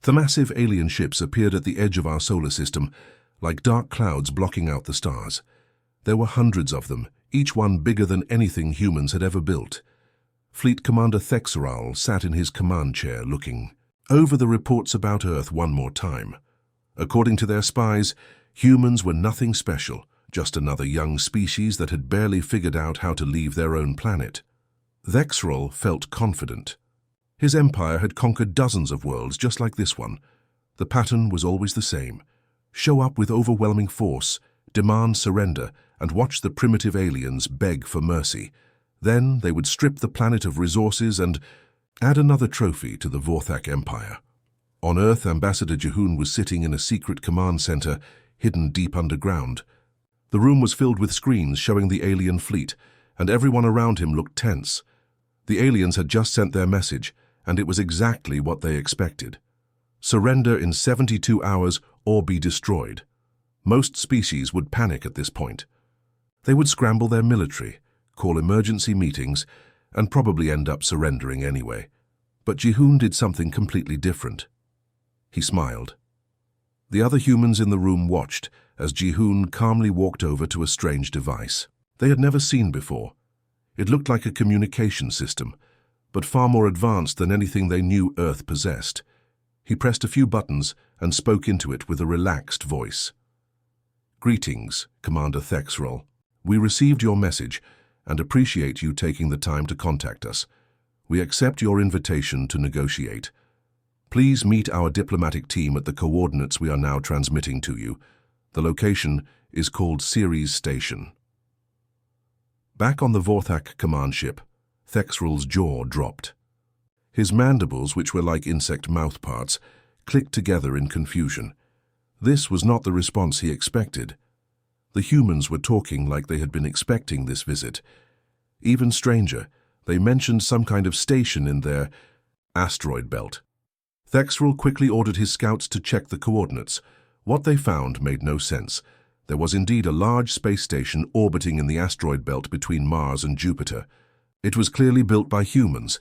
The massive alien ships appeared at the edge of our solar system, like dark clouds blocking out the stars. There were hundreds of them, each one bigger than anything humans had ever built. Fleet Commander Thexeral sat in his command chair looking over the reports about Earth one more time. According to their spies, humans were nothing special, just another young species that had barely figured out how to leave their own planet. Thexeral felt confident. His empire had conquered dozens of worlds just like this one. The pattern was always the same. Show up with overwhelming force, demand surrender, and watch the primitive aliens beg for mercy. Then they would strip the planet of resources and add another trophy to the Vorthak Empire. On Earth, Ambassador Jihoon was sitting in a secret command center hidden deep underground. The room was filled with screens showing the alien fleet, and everyone around him looked tense. The aliens had just sent their message, and it was exactly what they expected. Surrender in 72 hours or be destroyed. Most species would panic at this point. They would scramble their military, call emergency meetings, and probably end up surrendering anyway. But Jihoon did something completely different. He smiled. The other humans in the room watched as Jihoon calmly walked over to a strange device they had never seen before. It looked like a communication system, but far more advanced than anything they knew Earth possessed. He pressed a few buttons and spoke into it with a relaxed voice. "Greetings, Commander Thexeral. We received your message and appreciate you taking the time to contact us. We accept your invitation to negotiate. Please meet our diplomatic team at the coordinates we are now transmitting to you. The location is called Ceres Station." Back on the Vorthak command ship, Thexeral's jaw dropped. His mandibles, which were like insect mouthparts, clicked together in confusion. This was not the response he expected. The humans were talking like they had been expecting this visit. Even stranger, they mentioned some kind of station in their asteroid belt. Thexeral quickly ordered his scouts to check the coordinates. What they found made no sense. There was indeed a large space station orbiting in the asteroid belt between Mars and Jupiter. It was clearly built by humans,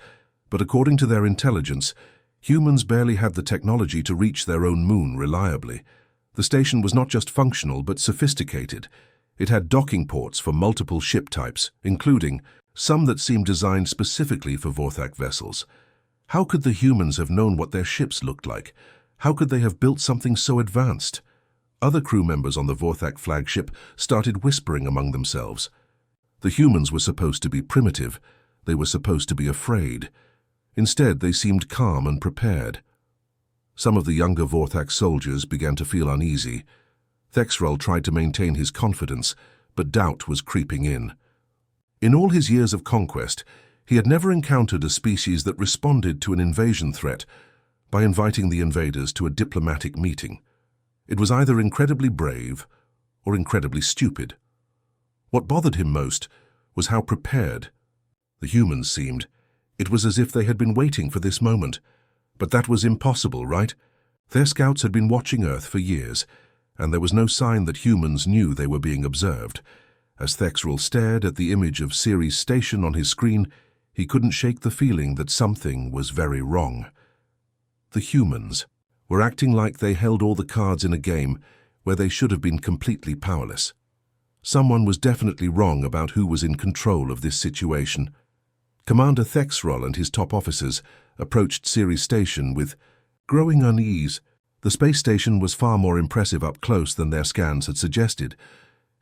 but according to their intelligence, humans barely had the technology to reach their own moon reliably. The station was not just functional but sophisticated. It had docking ports for multiple ship types, including some that seemed designed specifically for Vorthak vessels. How could the humans have known what their ships looked like? How could they have built something so advanced? Other crew members on the Vorthak flagship started whispering among themselves. The humans were supposed to be primitive. They were supposed to be afraid. Instead, they seemed calm and prepared. Some of the younger Vorthak soldiers began to feel uneasy. Thexeral tried to maintain his confidence, but doubt was creeping in. In all his years of conquest, he had never encountered a species that responded to an invasion threat by inviting the invaders to a diplomatic meeting. It was either incredibly brave or incredibly stupid. What bothered him most was how prepared the humans seemed. It was as if they had been waiting for this moment. But that was impossible, right? Their scouts had been watching Earth for years, and there was no sign that humans knew they were being observed. As Thexeral stared at the image of Ceres Station on his screen, he couldn't shake the feeling that something was very wrong. The humans were acting like they held all the cards in a game where they should have been completely powerless. Someone was definitely wrong about who was in control of this situation. Commander Thexeral and his top officers approached Ceres Station with growing unease. The space station was far more impressive up close than their scans had suggested.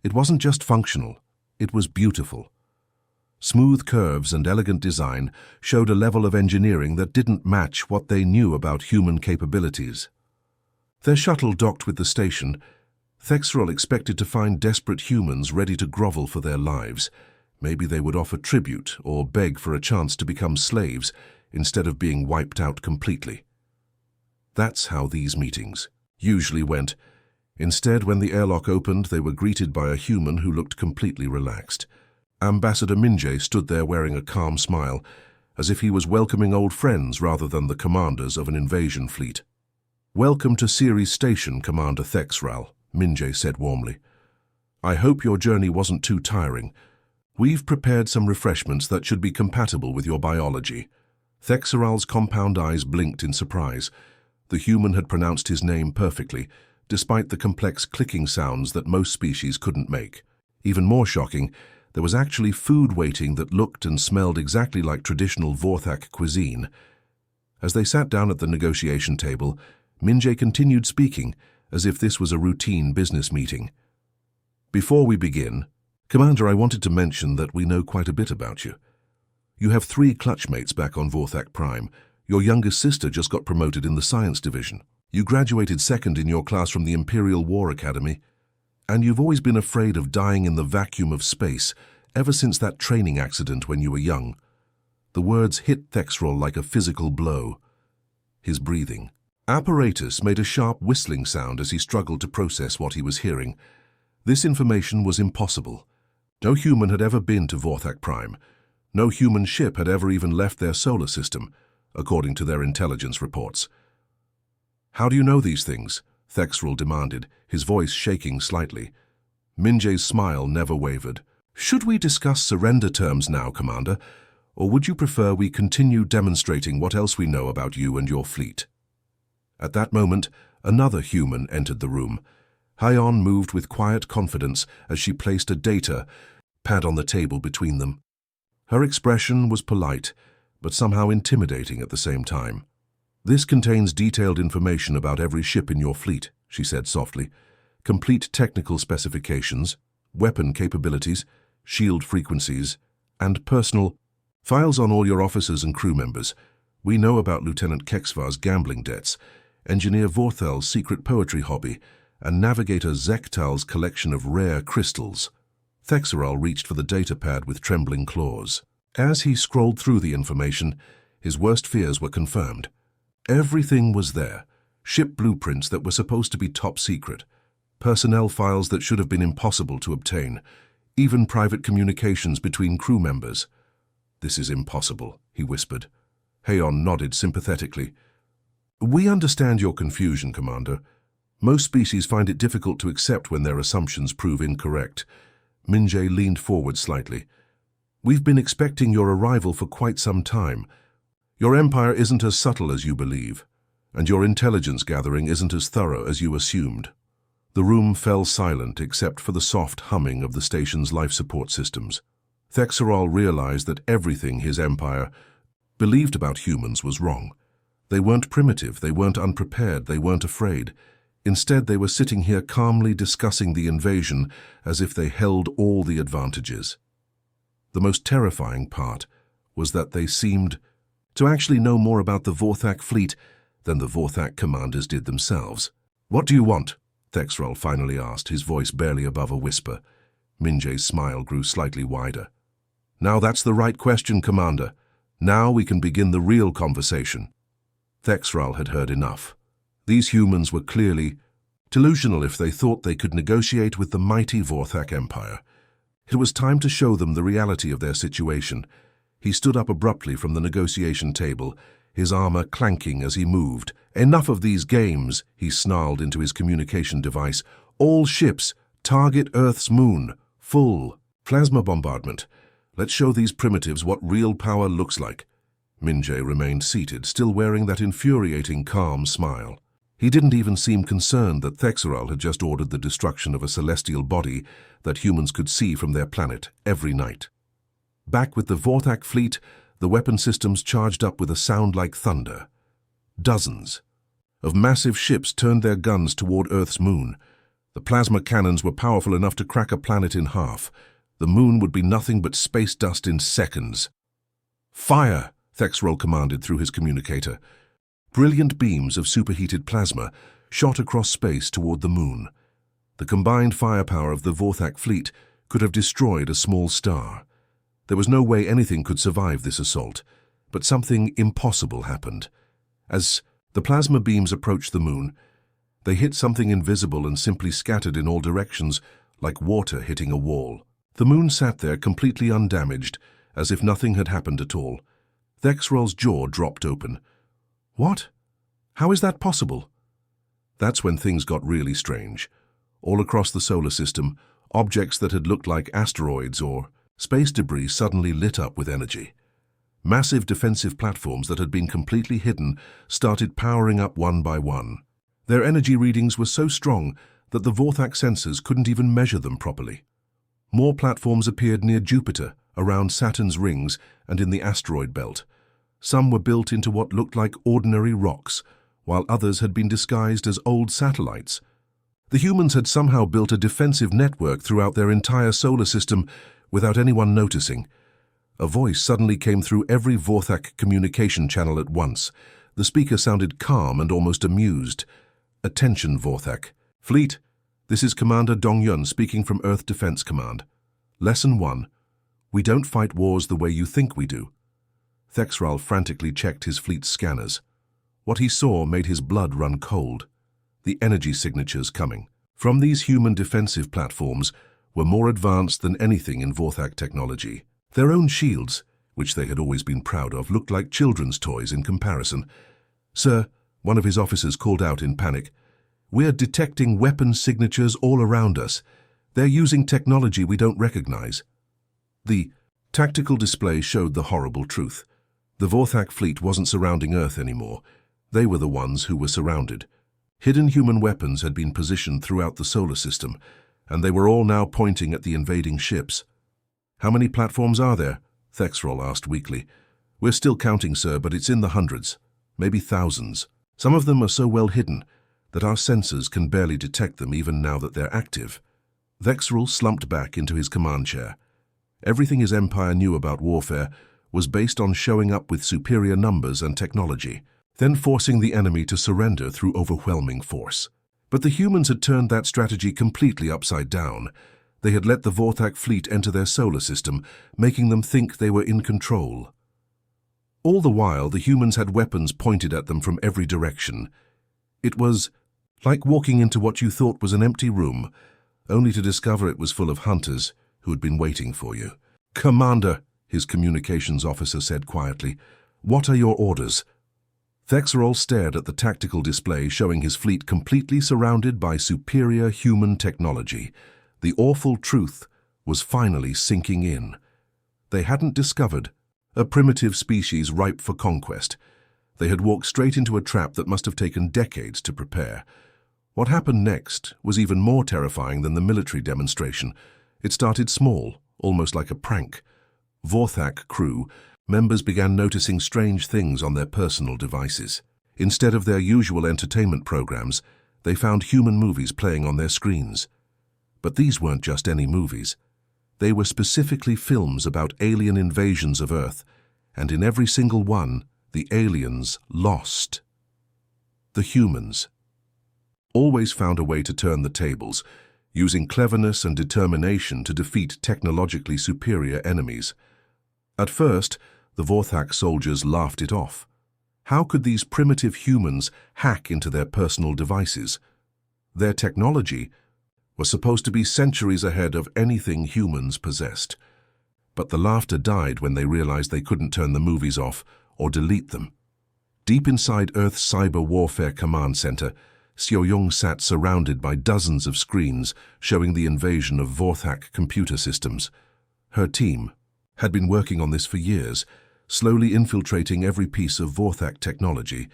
It wasn't just functional, it was beautiful. Smooth curves and elegant design showed a level of engineering that didn't match what they knew about human capabilities. Their shuttle docked with the station. Thexeral expected to find desperate humans ready to grovel for their lives. Maybe they would offer tribute or beg for a chance to become slaves instead of being wiped out completely. That's how these meetings usually went. Instead, when the airlock opened, they were greeted by a human who looked completely relaxed. Ambassador Minjae stood there wearing a calm smile, as if he was welcoming old friends rather than the commanders of an invasion fleet. "Welcome to Ceres Station, Commander Thexeral," Minjae said warmly. "I hope your journey wasn't too tiring. We've prepared some refreshments that should be compatible with your biology." Thexeral's compound eyes blinked in surprise. The human had pronounced his name perfectly, despite the complex clicking sounds that most species couldn't make. Even more shocking, there was actually food waiting that looked and smelled exactly like traditional Vorthak cuisine. As they sat down at the negotiation table, Minje continued speaking, as if this was a routine business meeting. Before we begin, Commander, I wanted to mention that we know quite a bit about you. You have 3 clutchmates back on Vorthak Prime. Your youngest sister just got promoted in the science division. You graduated 2nd in your class from the Imperial War Academy. And you've always been afraid of dying in the vacuum of space, ever since that training accident when you were young. The words hit Thexrol like a physical blow. His breathing. Apparatus made a sharp whistling sound as he struggled to process what he was hearing. This information was impossible. No human had ever been to Vorthak Prime. No human ship had ever even left their solar system, according to their intelligence reports. How do you know these things? Thexrol demanded, his voice shaking slightly. Minje's smile never wavered. Should we discuss surrender terms now, Commander? Or would you prefer we continue demonstrating what else we know about you and your fleet? At that moment, another human entered the room. Hyon moved with quiet confidence as she placed a data pad on the table between them. Her expression was polite, but somehow intimidating at the same time. This contains detailed information about every ship in your fleet, she said softly. Complete technical specifications, weapon capabilities, shield frequencies, and personal files on all your officers and crew members. We know about Lieutenant Kexvar's gambling debts, Engineer Vorthel's secret poetry hobby, and Navigator Zektal's collection of rare crystals. Thexeral reached for the datapad with trembling claws. As he scrolled through the information, his worst fears were confirmed. Everything was there. Ship blueprints that were supposed to be top secret, personnel files that should have been impossible to obtain, even private communications between crew members. This is impossible, he whispered. Hyon nodded sympathetically. We understand your confusion, Commander. Most species find it difficult to accept when their assumptions prove incorrect. Minje leaned forward slightly. We've been expecting your arrival for quite some time. Your empire isn't as subtle as you believe, and your intelligence gathering isn't as thorough as you assumed. The room fell silent except for the soft humming of the station's life support systems. Thexeral realized that everything his empire believed about humans was wrong. They weren't primitive, they weren't unprepared, they weren't afraid. Instead, they were sitting here calmly discussing the invasion as if they held all the advantages. The most terrifying part was that they seemed to actually know more about the Vorthak fleet than the Vorthak commanders did themselves. What do you want? Thexrol finally asked, his voice barely above a whisper. Minje's smile grew slightly wider. Now that's the right question, Commander. Now we can begin the real conversation. Thexrol had heard enough. These humans were clearly delusional if they thought they could negotiate with the mighty Vorthak Empire. It was time to show them the reality of their situation. He stood up abruptly from the negotiation table, his armor clanking as he moved. Enough of these games, he snarled into his communication device. All ships, target Earth's moon. Full plasma bombardment. Let's show these primitives what real power looks like. Minje remained seated, still wearing that infuriating, calm smile. He didn't even seem concerned that Thexeral had just ordered the destruction of a celestial body that humans could see from their planet every night. Back with the Vorthak fleet, the weapon systems charged up with a sound like thunder. Dozens of massive ships turned their guns toward Earth's moon. The plasma cannons were powerful enough to crack a planet in half. The moon would be nothing but space dust in seconds. Fire! Thexeral commanded through his communicator. Brilliant beams of superheated plasma shot across space toward the moon. The combined firepower of the Vorthak fleet could have destroyed a small star. There was no way anything could survive this assault, but something impossible happened. As the plasma beams approached the moon, they hit something invisible and simply scattered in all directions, like water hitting a wall. The moon sat there completely undamaged, as if nothing had happened at all. Thexrol's jaw dropped open. What? How is that possible? That's when things got really strange. All across the solar system, objects that had looked like asteroids or space debris suddenly lit up with energy. Massive defensive platforms that had been completely hidden started powering up one by one. Their energy readings were so strong that the Vorthak sensors couldn't even measure them properly. More platforms appeared near Jupiter, around Saturn's rings, and in the asteroid belt. Some were built into what looked like ordinary rocks, while others had been disguised as old satellites. The humans had somehow built a defensive network throughout their entire solar system without anyone noticing. A voice suddenly came through every Vorthak communication channel at once. The speaker sounded calm and almost amused. "Attention, Vorthak. Fleet, this is Commander Dong-Yun speaking from Earth Defense Command. Lesson 1. We don't fight wars the way you think we do." Thexral frantically checked his fleet's scanners. What he saw made his blood run cold. The energy signatures coming from these human defensive platforms were more advanced than anything in Vorthak technology. Their own shields, which they had always been proud of, looked like children's toys in comparison. "Sir," one of his officers called out in panic, "we're detecting weapon signatures all around us. They're using technology we don't recognize." The tactical display showed the horrible truth. The Vorthak fleet wasn't surrounding Earth anymore. They were the ones who were surrounded. Hidden human weapons had been positioned throughout the solar system, and they were all now pointing at the invading ships. "How many platforms are there?" Thexral asked weakly. "We're still counting, sir, but it's in the hundreds, maybe thousands. Some of them are so well hidden that our sensors can barely detect them even now that they're active." Thexral slumped back into his command chair. Everything his empire knew about warfare was based on showing up with superior numbers and technology, then forcing the enemy to surrender through overwhelming force. But the humans had turned that strategy completely upside down. They had let the Vorthak fleet enter their solar system, making them think they were in control. All the while, the humans had weapons pointed at them from every direction. It was like walking into what you thought was an empty room, only to discover it was full of hunters who had been waiting for you. "Commander," his communications officer said quietly, "what are your orders?" Thexral stared at the tactical display showing his fleet completely surrounded by superior human technology. The awful truth was finally sinking in. They hadn't discovered a primitive species ripe for conquest. They had walked straight into a trap that must have taken decades to prepare. What happened next was even more terrifying than the military demonstration. It started small, almost like a prank. Vorthak crew members began noticing strange things on their personal devices. Instead of their usual entertainment programs, they found human movies playing on their screens. But these weren't just any movies. They were specifically films about alien invasions of Earth, and in every single one, the aliens lost. The humans always found a way to turn the tables, using cleverness and determination to defeat technologically superior enemies. At first, the Vorthak soldiers laughed it off. How could these primitive humans hack into their personal devices? Their technology was supposed to be centuries ahead of anything humans possessed. But the laughter died when they realized they couldn't turn the movies off or delete them. Deep inside Earth's Cyber Warfare Command Center, Xiaoyong sat surrounded by dozens of screens showing the invasion of Vorthak computer systems. Her team had been working on this for years, slowly infiltrating every piece of Vorthak technology.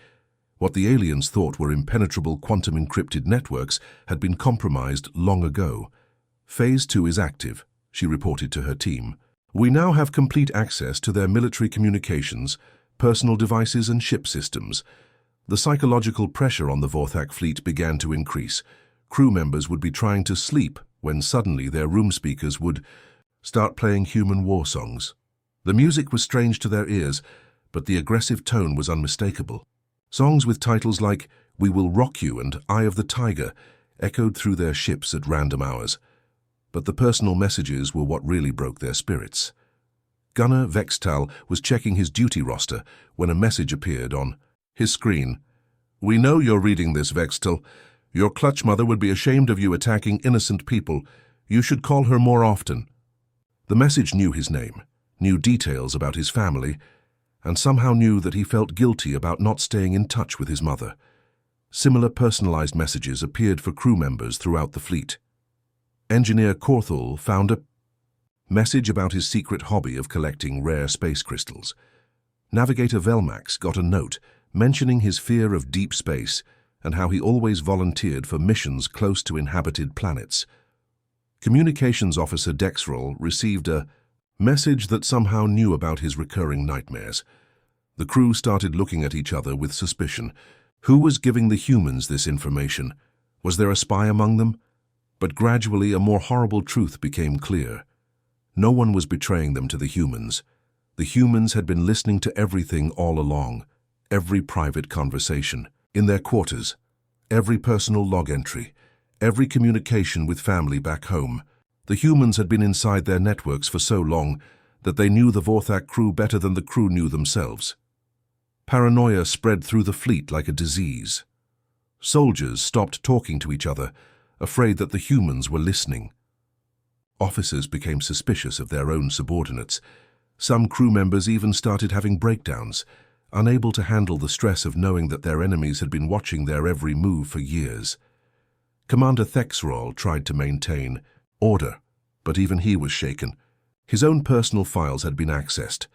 What the aliens thought were impenetrable quantum-encrypted networks had been compromised long ago. "Phase 2 is active," she reported to her team. "We now have complete access to their military communications, personal devices and ship systems." The psychological pressure on the Vorthak fleet began to increase. Crew members would be trying to sleep when suddenly their room speakers would start playing human war songs. The music was strange to their ears, but the aggressive tone was unmistakable. Songs with titles like "We Will Rock You" and "Eye of the Tiger" echoed through their ships at random hours. But the personal messages were what really broke their spirits. Gunner Vextal was checking his duty roster when a message appeared on his screen. "We know you're reading this, Vextal. Your clutch mother would be ashamed of you attacking innocent people. You should call her more often." The message knew his name, knew details about his family, and somehow knew that he felt guilty about not staying in touch with his mother. Similar personalized messages appeared for crew members throughout the fleet. Engineer Korthul found a message about his secret hobby of collecting rare space crystals. Navigator Velmax got a note mentioning his fear of deep space and how he always volunteered for missions close to inhabited planets. Communications Officer Dexrol received a message that somehow knew about his recurring nightmares. The crew started looking at each other with suspicion. Who was giving the humans this information? Was there a spy among them? But gradually a more horrible truth became clear. No one was betraying them to the humans. The humans had been listening to everything all along, every private conversation, in their quarters, every personal log entry, every communication with family back home. The humans had been inside their networks for so long that they knew the Vorthak crew better than the crew knew themselves. Paranoia spread through the fleet like a disease. Soldiers stopped talking to each other, afraid that the humans were listening. Officers became suspicious of their own subordinates. Some crew members even started having breakdowns, unable to handle the stress of knowing that their enemies had been watching their every move for years. Commander Thexrol tried to maintain order, but even he was shaken. His own personal files had been accessed.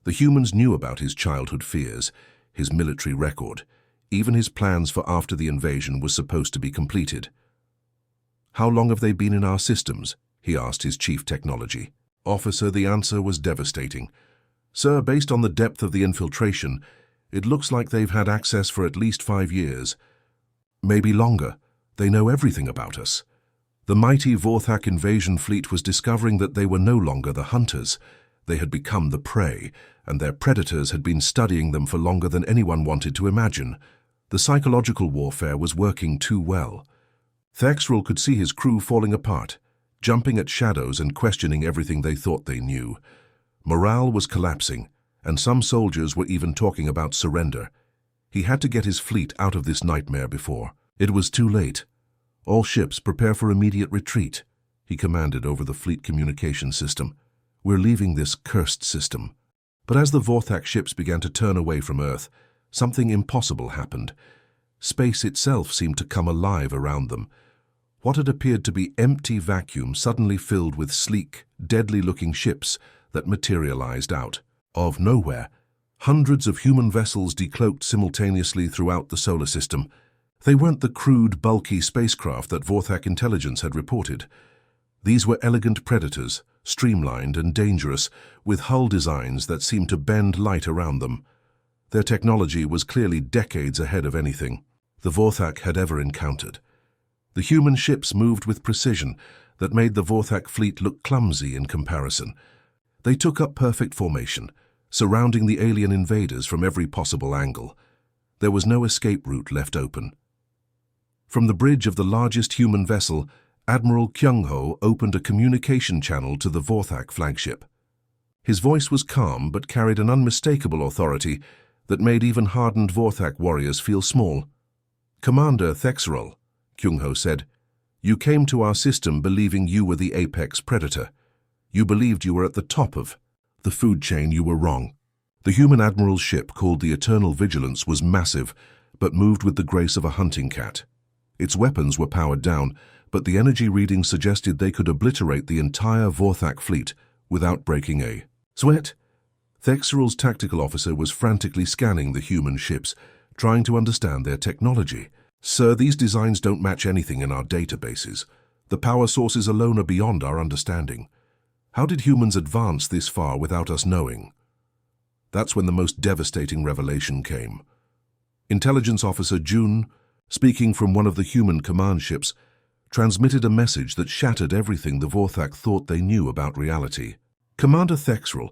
The humans knew about his childhood fears, his military record. Even his plans for after the invasion was supposed to be completed. "How long have they been in our systems?" he asked his chief technology officer. The answer was devastating. "Sir, based on the depth of the infiltration, it looks like they've had access for at least 5 years. Maybe longer. They know everything about us." The mighty Vorthak invasion fleet was discovering that they were no longer the hunters. They had become the prey, and their predators had been studying them for longer than anyone wanted to imagine. The psychological warfare was working too well. Thexrol could see his crew falling apart, jumping at shadows and questioning everything they thought they knew. Morale was collapsing, and some soldiers were even talking about surrender. He had to get his fleet out of this nightmare before it was too late. "All ships prepare for immediate retreat," he commanded over the fleet communication system. "We're leaving this cursed system." But as the Vorthak ships began to turn away from Earth, something impossible happened. Space itself seemed to come alive around them. What had appeared to be empty vacuum suddenly filled with sleek, deadly-looking ships that materialized out of nowhere. Hundreds of human vessels decloaked simultaneously throughout the solar system. They weren't the crude, bulky spacecraft that Vorthak intelligence had reported. These were elegant predators, streamlined and dangerous, with hull designs that seemed to bend light around them. Their technology was clearly decades ahead of anything the Vorthak had ever encountered. The human ships moved with precision that made the Vorthak fleet look clumsy in comparison. They took up perfect formation, surrounding the alien invaders from every possible angle. There was no escape route left open. From the bridge of the largest human vessel, Admiral Kyung-ho opened a communication channel to the Vorthak flagship. His voice was calm but carried an unmistakable authority that made even hardened Vorthak warriors feel small. "Commander Thexrol," Kyung-ho said, "you came to our system believing you were the apex predator. You believed you were at the top of the food chain. You were wrong." The human admiral's ship, called the Eternal Vigilance, was massive, but moved with the grace of a hunting cat. Its weapons were powered down, but the energy readings suggested they could obliterate the entire Vorthak fleet without breaking a sweat. Thexrol's tactical officer was frantically scanning the human ships, trying to understand their technology. "Sir, these designs don't match anything in our databases. The power sources alone are beyond our understanding. How did humans advance this far without us knowing?" That's when the most devastating revelation came. Intelligence Officer Jun, speaking from one of the human command ships, transmitted a message that shattered everything the Vorthak thought they knew about reality. "Commander Thexrol,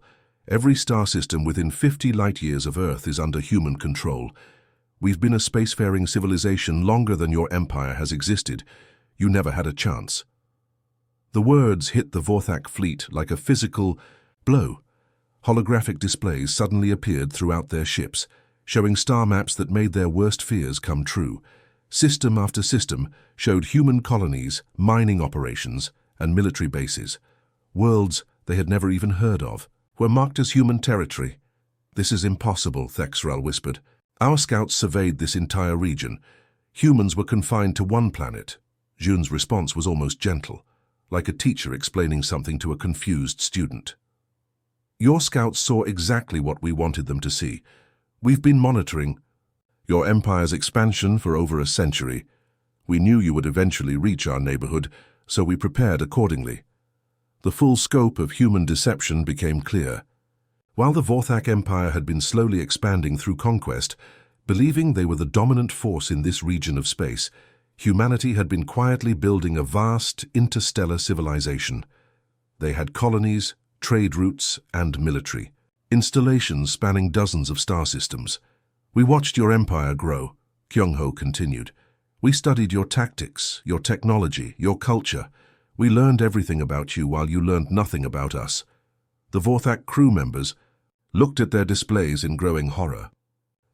every star system within 50 light-years of Earth is under human control. We've been a spacefaring civilization longer than your empire has existed. You never had a chance." The words hit the Vorthak fleet like a physical blow. Holographic displays suddenly appeared throughout their ships, showing star maps that made their worst fears come true. System after system showed human colonies, mining operations, and military bases. Worlds they had never even heard of were marked as human territory. "This is impossible," Thexrol whispered. "Our scouts surveyed this entire region. Humans were confined to one planet." Jun's response was almost gentle, like a teacher explaining something to a confused student. Your scouts saw exactly what we wanted them to see. We've been monitoring your empire's expansion for over a century. We knew you would eventually reach our neighborhood, so we prepared accordingly. The full scope of human deception became clear. While the Vorthak Empire had been slowly expanding through conquest, believing they were the dominant force in this region of space, humanity had been quietly building a vast interstellar civilization. They had colonies, trade routes, and military installations spanning dozens of star systems. We watched your empire grow, Kyung-ho continued. We studied your tactics, your technology, your culture. We learned everything about you while you learned nothing about us. The Vorthak crew members looked at their displays in growing horror.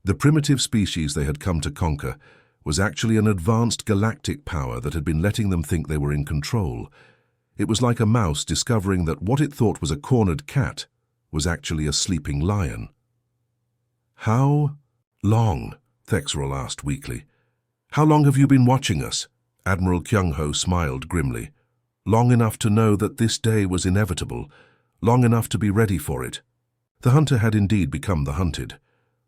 The primitive species they had come to conquer was actually an advanced galactic power that had been letting them think they were in control. It was like a mouse discovering that what it thought was a cornered cat was actually a sleeping lion. How long? Thexral asked weakly. How long have you been watching us? Admiral Kyung-ho smiled grimly. Long enough to know that this day was inevitable, long enough to be ready for it. The hunter had indeed become the hunted,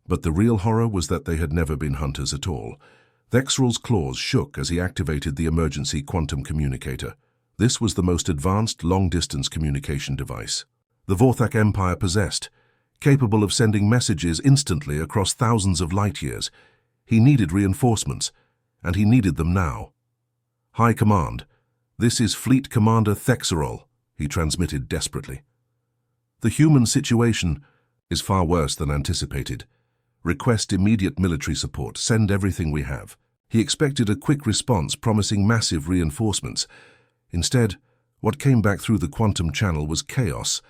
but the real horror was that they had never been hunters at all. Thexral's claws shook as he activated the emergency quantum communicator. This was the most advanced long-distance communication device the Vorthak Empire possessed, capable of sending messages instantly across thousands of light-years. He needed reinforcements, and he needed them now. High Command, this is Fleet Commander Thexral, he transmitted desperately. The human situation is far worse than anticipated. Request immediate military support. Send everything we have. He expected a quick response promising massive reinforcements. Instead, what came back through the quantum channel was chaos,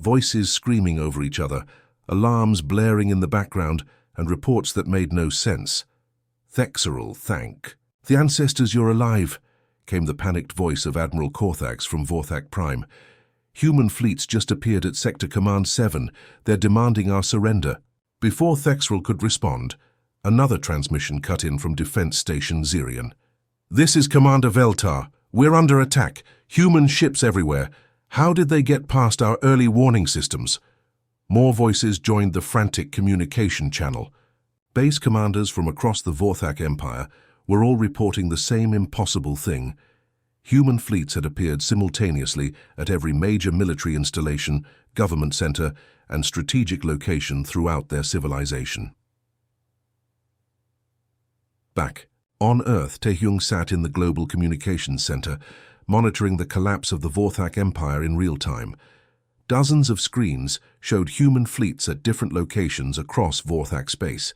voices screaming over each other, alarms blaring in the background, and reports that made no sense. Thexral, thank. The ancestors, you're alive, came the panicked voice of Admiral Korthax from Vorthak Prime. Human fleets just appeared at Sector Command 7. They're demanding our surrender. Before Thexral could respond, another transmission cut in from Defense Station Zirian. This is Commander Veltar. We're under attack. Human ships everywhere. How did they get past our early warning systems? More voices joined the frantic communication channel. Base commanders from across the Vorthak Empire were all reporting the same impossible thing. Human fleets had appeared simultaneously at every major military installation, government center, and strategic location throughout their civilization. Back on Earth, Taehyung sat in the Global Communications Center, monitoring the collapse of the Vorthak Empire in real time. Dozens of screens showed human fleets at different locations across Vorthak space.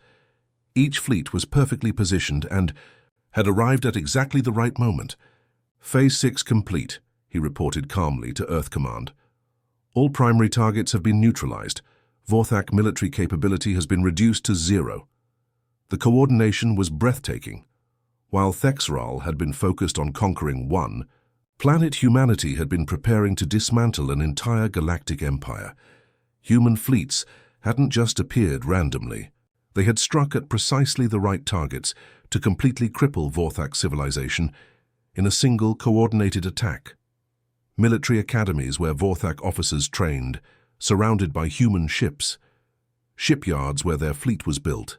Each fleet was perfectly positioned and had arrived at exactly the right moment. Phase 6 complete, he reported calmly to Earth Command. All primary targets have been neutralized. Vorthak military capability has been reduced to 0. The coordination was breathtaking. While Thexral had been focused on conquering one, planet humanity had been preparing to dismantle an entire galactic empire. Human fleets hadn't just appeared randomly. They had struck at precisely the right targets to completely cripple Vorthak civilization in a single coordinated attack. Military academies where Vorthak officers trained, surrounded by human ships. Shipyards where their fleet was built,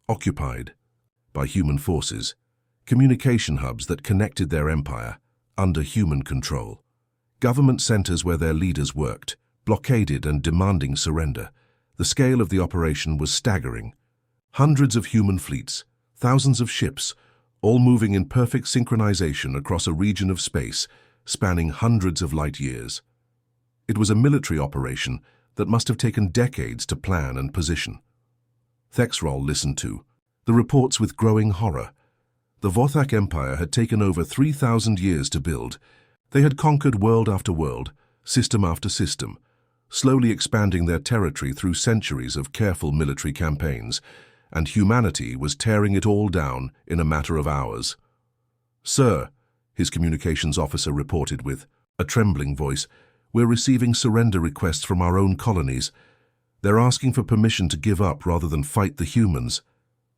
occupied by human forces. Communication hubs that connected their empire, under human control. Government centers where their leaders worked, blockaded and demanding surrender. The scale of the operation was staggering. Hundreds of human fleets, thousands of ships, all moving in perfect synchronization across a region of space spanning hundreds of light years. It was a military operation that must have taken decades to plan and position. Thexral listened to the reports with growing horror. The Vorthak Empire had taken over 3,000 years to build. They had conquered world after world, system after system, slowly expanding their territory through centuries of careful military campaigns, and humanity was tearing it all down in a matter of hours. "Sir," his communications officer reported with a trembling voice, "we're receiving surrender requests from our own colonies. They're asking for permission to give up rather than fight the humans."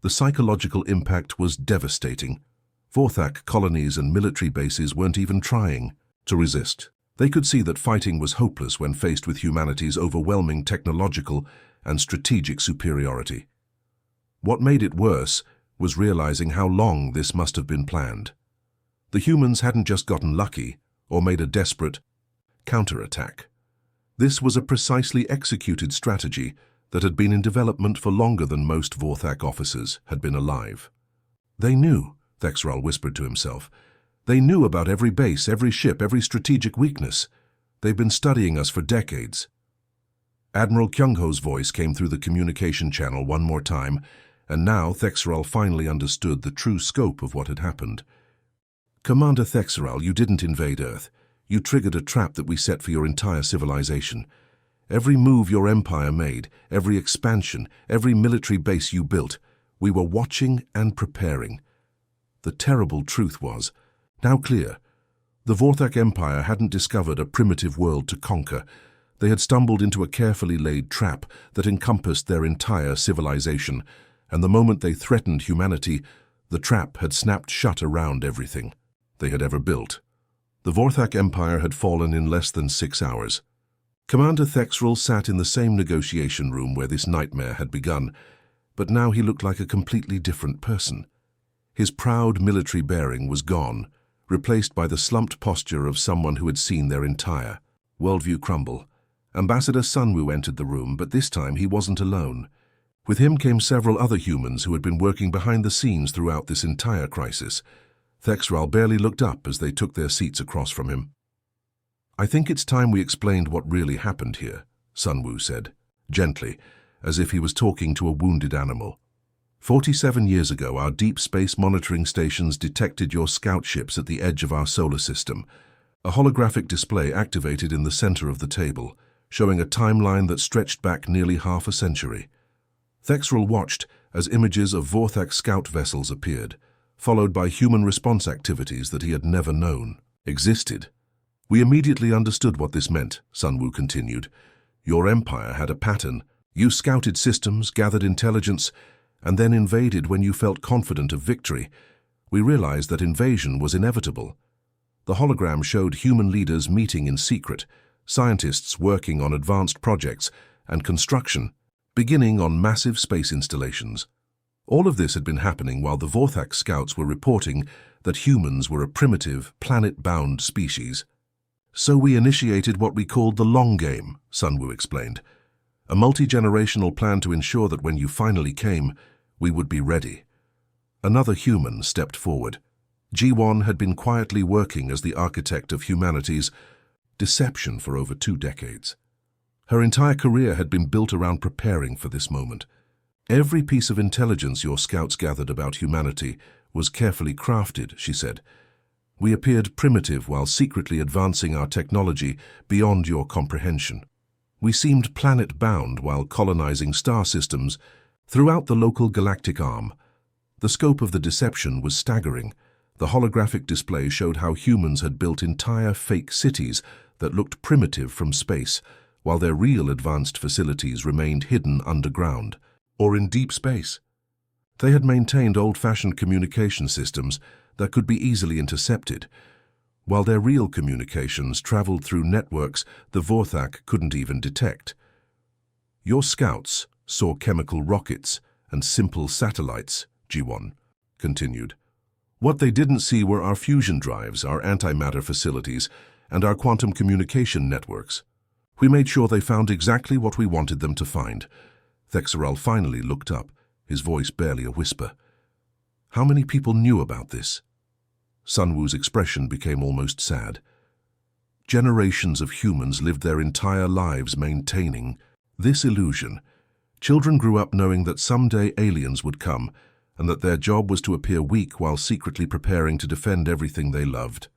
The psychological impact was devastating. Vorthak colonies and military bases weren't even trying to resist. They could see that fighting was hopeless when faced with humanity's overwhelming technological and strategic superiority. What made it worse was realizing how long this must have been planned. The humans hadn't just gotten lucky or made a desperate counterattack. This was a precisely executed strategy that had been in development for longer than most Vorthak officers had been alive. They knew, Thexral whispered to himself. They knew about every base, every ship, every strategic weakness. They've been studying us for decades. Admiral Kyungho's voice came through the communication channel one more time, and now Thexral finally understood the true scope of what had happened. Commander Thexral, you didn't invade Earth. You triggered a trap that we set for your entire civilization. Every move your empire made, every expansion, every military base you built, we were watching and preparing. The terrible truth was, now clear, the Vorthak Empire hadn't discovered a primitive world to conquer. They had stumbled into a carefully laid trap that encompassed their entire civilization, and the moment they threatened humanity, the trap had snapped shut around everything they had ever built. The Vorthak Empire had fallen in less than 6 hours. Commander Thexral sat in the same negotiation room where this nightmare had begun, but now he looked like a completely different person. His proud military bearing was gone, replaced by the slumped posture of someone who had seen their entire worldview crumble. Ambassador Sunwoo entered the room, but this time he wasn't alone. With him came several other humans who had been working behind the scenes throughout this entire crisis. Thexral barely looked up as they took their seats across from him. I think it's time we explained what really happened here, Sunwoo said, gently, as if he was talking to a wounded animal. 47 years ago, our deep space monitoring stations detected your scout ships at the edge of our solar system. A holographic display activated in the center of the table, showing a timeline that stretched back nearly half a century. Thexral watched as images of Vorthak scout vessels appeared, followed by human response activities that he had never known existed. We immediately understood what this meant, Sunwoo continued. Your empire had a pattern. You scouted systems, gathered intelligence, and then invaded when you felt confident of victory. We realized that invasion was inevitable. The hologram showed human leaders meeting in secret, scientists working on advanced projects, and construction, beginning on massive space installations. All of this had been happening while the Vorthak scouts were reporting that humans were a primitive, planet-bound species. So we initiated what we called the long game, Sunwoo explained. A multi-generational plan to ensure that when you finally came, we would be ready. Another human stepped forward. Ji-won had been quietly working as the architect of humanity's deception for over 2 decades. Her entire career had been built around preparing for this moment. Every piece of intelligence your scouts gathered about humanity was carefully crafted, she said. We appeared primitive while secretly advancing our technology beyond your comprehension. We seemed planet-bound while colonizing star systems throughout the local galactic arm. The scope of the deception was staggering. The holographic display showed how humans had built entire fake cities that looked primitive from space, while their real advanced facilities remained hidden underground or in deep space. They had maintained old-fashioned communication systems that could be easily intercepted, while their real communications traveled through networks the Vorthak couldn't even detect. Your scouts saw chemical rockets and simple satellites, Ji-won continued. What they didn't see were our fusion drives, our antimatter facilities, and our quantum communication networks. We made sure they found exactly what we wanted them to find. Thexral finally looked up, his voice barely a whisper. How many people knew about this? Sunwoo's expression became almost sad. Generations of humans lived their entire lives maintaining this illusion. Children grew up knowing that someday aliens would come, and that their job was to appear weak while secretly preparing to defend everything they loved.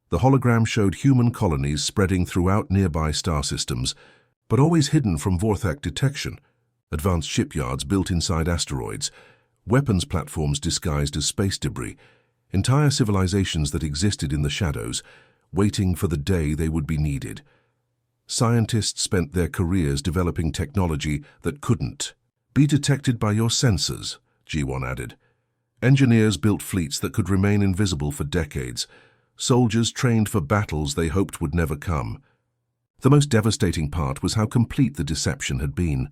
The hologram showed human colonies spreading throughout nearby star systems, but always hidden from Vorthak detection. Advanced shipyards built inside asteroids, weapons platforms disguised as space debris, entire civilizations that existed in the shadows, waiting for the day they would be needed. Scientists spent their careers developing technology that couldn't be detected by your sensors, Ji-won added. Engineers built fleets that could remain invisible for decades, soldiers trained for battles they hoped would never come. The most devastating part was how complete the deception had been.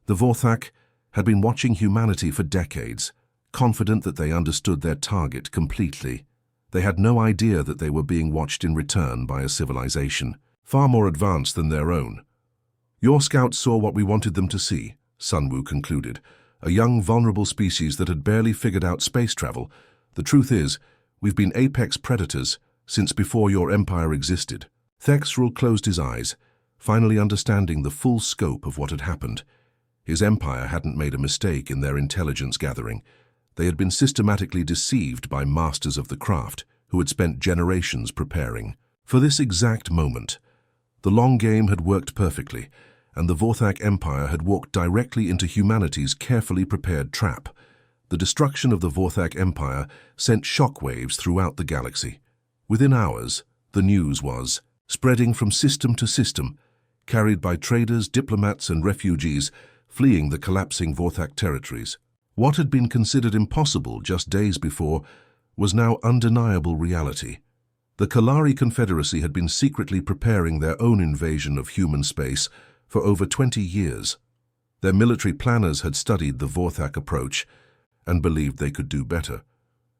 The Vorthak had been watching humanity for decades, confident that they understood their target completely. They had no idea that they were being watched in return by a civilization, far more advanced than their own. "Your scouts saw what we wanted them to see," Sunwoo concluded, "a young, vulnerable species that had barely figured out space travel. The truth is, we've been apex predators since before your empire existed." Thexrel closed his eyes, finally understanding the full scope of what had happened. His empire hadn't made a mistake in their intelligence gathering. They had been systematically deceived by masters of the craft who had spent generations preparing for this exact moment. The long game had worked perfectly, and the Vorthak Empire had walked directly into humanity's carefully prepared trap. The destruction of the Vorthak Empire sent shockwaves throughout the galaxy. Within hours, the news was spreading from system to system, carried by traders, diplomats, and refugees fleeing the collapsing Vorthak territories. What had been considered impossible just days before was now undeniable reality. The Kalari Confederacy had been secretly preparing their own invasion of human space for over 20 years. Their military planners had studied the Vorthak approach and believed they could do better.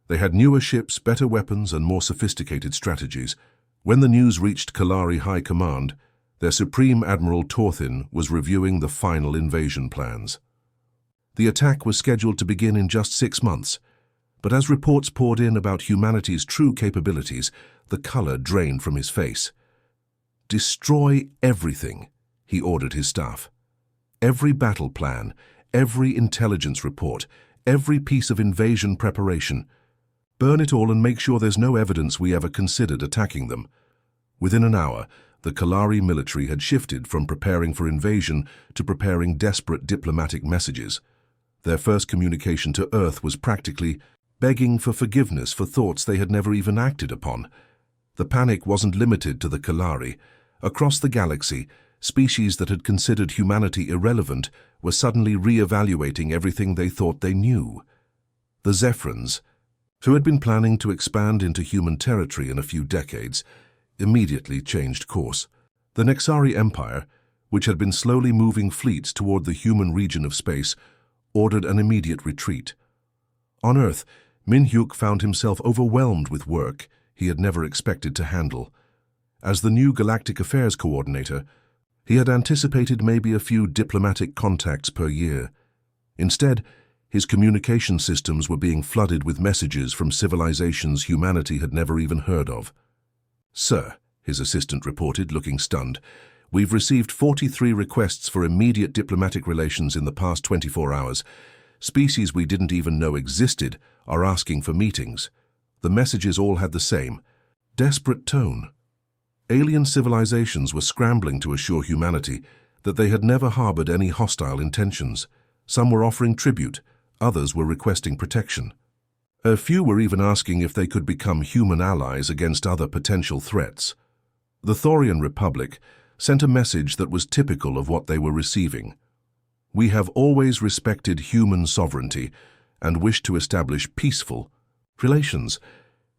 They had newer ships, better weapons, and more sophisticated strategies. When the news reached Kalari High Command, their Supreme Admiral Torthin was reviewing the final invasion plans. The attack was scheduled to begin in just 6 months, but as reports poured in about humanity's true capabilities, the color drained from his face. "Destroy everything," he ordered his staff. "Every battle plan, every intelligence report, every piece of invasion preparation. Burn it all and make sure there's no evidence we ever considered attacking them." Within an hour, the Kalari military had shifted from preparing for invasion to preparing desperate diplomatic messages. Their first communication to Earth was practically begging for forgiveness for thoughts they had never even acted upon. The panic wasn't limited to the Kalari. Across the galaxy, species that had considered humanity irrelevant were suddenly re-evaluating everything they thought they knew. The Zephrons, who had been planning to expand into human territory in a few decades, immediately changed course. The Nexari Empire, which had been slowly moving fleets toward the human region of space, ordered an immediate retreat. On Earth, Min-Hyuk found himself overwhelmed with work he had never expected to handle. As the new Galactic Affairs Coordinator, he had anticipated maybe a few diplomatic contacts per year. Instead, his communication systems were being flooded with messages from civilizations humanity had never even heard of. "Sir," his assistant reported, looking stunned, "we've received 43 requests for immediate diplomatic relations in the past 24 hours. Species we didn't even know existed are asking for meetings." The messages all had the same desperate tone. Alien civilizations were scrambling to assure humanity that they had never harbored any hostile intentions. Some were offering tribute, others were requesting protection. A few were even asking if they could become human allies against other potential threats. The Thorian Republic sent a message that was typical of what they were receiving. "We have always respected human sovereignty and wish to establish peaceful relations.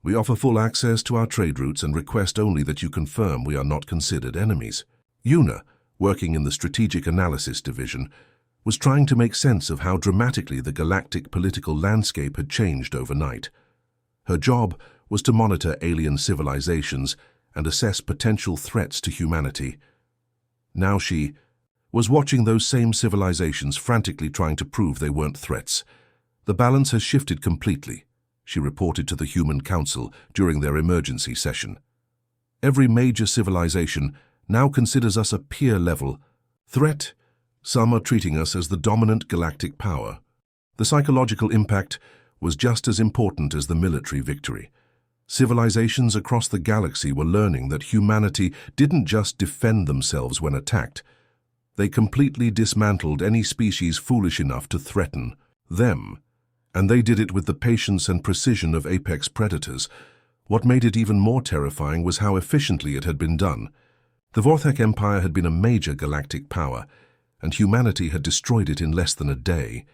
We offer full access to our trade routes and request only that you confirm we are not considered enemies." Yuna, working in the Strategic Analysis Division, was trying to make sense of how dramatically the galactic political landscape had changed overnight. Her job was to monitor alien civilizations and assess potential threats to humanity. Now she was watching those same civilizations frantically trying to prove they weren't threats. "The balance has shifted completely," she reported to the Human Council during their emergency session. "Every major civilization now considers us a peer-level threat. Some are treating us as the dominant galactic power." The psychological impact was just as important as the military victory. Civilizations across the galaxy were learning that humanity didn't just defend themselves when attacked. They completely dismantled any species foolish enough to threaten them. And they did it with the patience and precision of apex predators. What made it even more terrifying was how efficiently it had been done. The Vorthak Empire had been a major galactic power, and humanity had destroyed it in less than a day.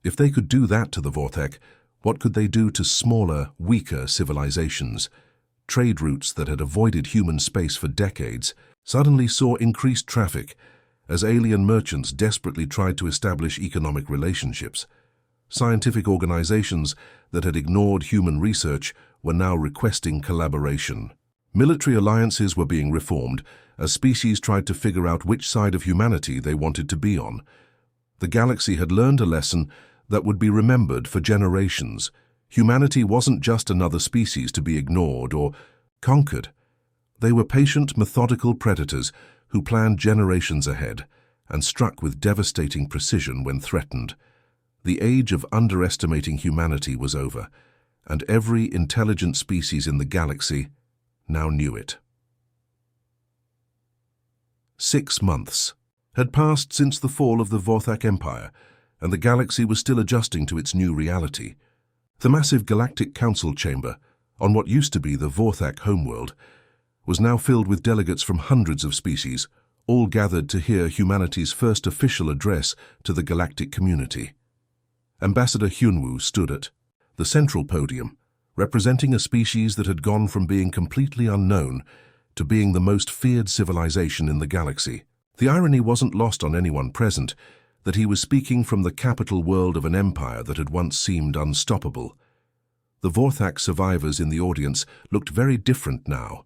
If they could do that to the Vorthak, what could they do to smaller, weaker civilizations? trade routes that had avoided human space for decades, suddenly saw increased traffic as alien merchants desperately tried to establish economic relationships. Scientific organizations that had ignored human research were now requesting collaboration. Military alliances were being reformed as species tried to figure out which side of humanity they wanted to be on. The galaxy had learned a lesson that would be remembered for generations. Humanity wasn't just another species to be ignored or conquered. They were patient, methodical predators who planned generations ahead and struck with devastating precision when threatened. The age of underestimating humanity was over, and every intelligent species in the galaxy now knew it. 6 months had passed since the fall of the Vorthak Empire, and the galaxy was still adjusting to its new reality. The massive Galactic Council chamber, on what used to be the Vorthak homeworld, was now filled with delegates from hundreds of species, all gathered to hear humanity's first official address to the galactic community. Ambassador Hyunwoo stood at the central podium, representing a species that had gone from being completely unknown to being the most feared civilization in the galaxy. The irony wasn't lost on anyone present that he was speaking from the capital world of an empire that had once seemed unstoppable. The Vorthak survivors in the audience looked very different now.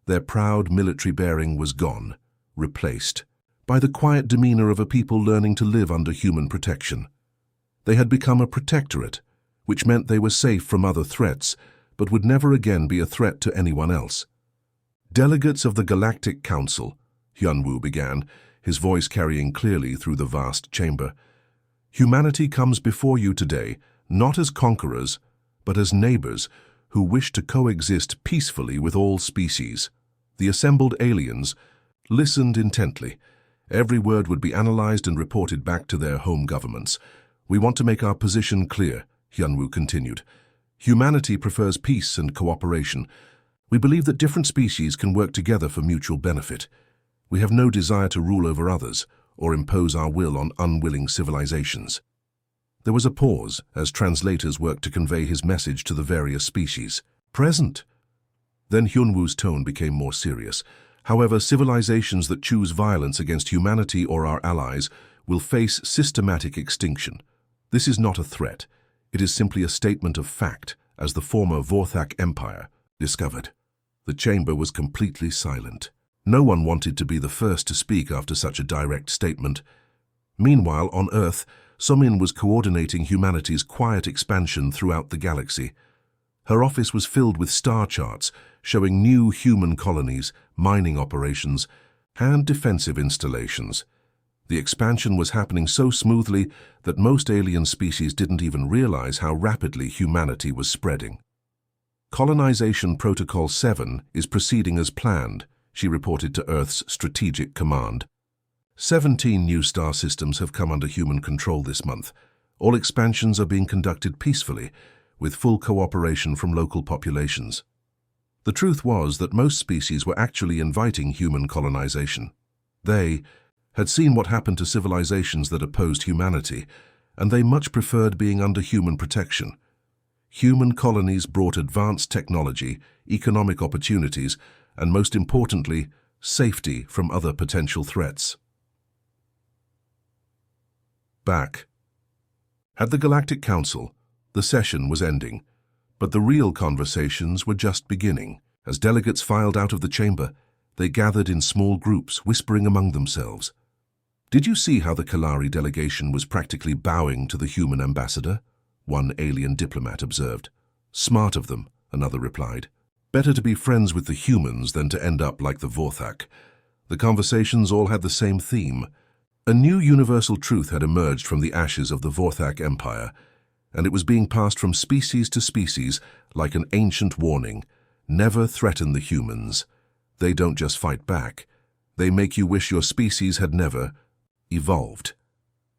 Their proud military bearing was gone, replaced by the quiet demeanor of a people learning to live under human protection. They had become a protectorate, which meant they were safe from other threats, but would never again be a threat to anyone else. Delegates of the Galactic Council, Hyunwoo began, his voice carrying clearly through the vast chamber. Humanity comes before you today, not as conquerors, but as neighbors who wish to coexist peacefully with all species. The assembled aliens listened intently. Every word would be analyzed and reported back to their home governments. We want to make our position clear, Hyunwoo continued. Humanity prefers peace and cooperation. We believe that different species can work together for mutual benefit. We have no desire to rule over others or impose our will on unwilling civilizations. There was a pause as translators worked to convey his message to the various species present. Then Hyunwoo's tone became more serious. However, civilizations that choose violence against humanity or our allies will face systematic extinction. This is not a threat. It is simply a statement of fact, as the former Vorthak Empire discovered. The chamber was completely silent. No one wanted to be the first to speak after such a direct statement. Meanwhile, on Earth, Somin was coordinating humanity's quiet expansion throughout the galaxy. Her office was filled with star charts showing new human colonies, mining operations, and defensive installations. The expansion was happening so smoothly that most alien species didn't even realize how rapidly humanity was spreading. Colonization Protocol 7 is proceeding as planned, she reported to Earth's Strategic Command. 17 new star systems have come under human control this month. All expansions are being conducted peacefully, with full cooperation from local populations. The truth was that most species were actually inviting human colonization. They had seen what happened to civilizations that opposed humanity, and they much preferred being under human protection. Human colonies brought advanced technology, economic opportunities, and most importantly, safety from other potential threats. Back at the Galactic Council, the session was ending, but the real conversations were just beginning. As delegates filed out of the chamber, they gathered in small groups, whispering among themselves. Did you see how the Kalari delegation was practically bowing to the human ambassador? One alien diplomat observed. Smart of them, another replied. Better to be friends with the humans than to end up like the Vorthak. The conversations all had the same theme. A new universal truth had emerged from the ashes of the Vorthak Empire, and it was being passed from species to species like an ancient warning. Never threaten the humans. They don't just fight back. They make you wish your species had never evolved.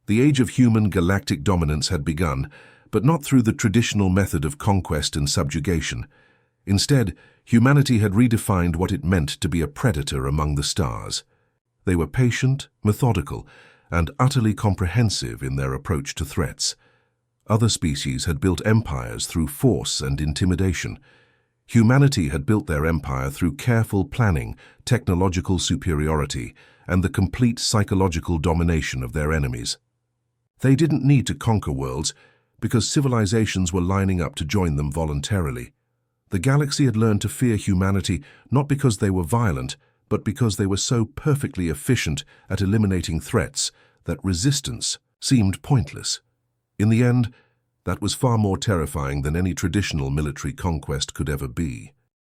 The age of human galactic dominance had begun, but not through the traditional method of conquest and subjugation. Instead, humanity had redefined what it meant to be a predator among the stars. They were patient, methodical, and utterly comprehensive in their approach to threats. Other species had built empires through force and intimidation. Humanity had built their empire through careful planning, technological superiority, and the complete psychological domination of their enemies. They didn't need to conquer worlds, because civilizations were lining up to join them voluntarily. The galaxy had learned to fear humanity not because they were violent, but because they were so perfectly efficient at eliminating threats that resistance seemed pointless. In the end, that was far more terrifying than any traditional military conquest could ever be.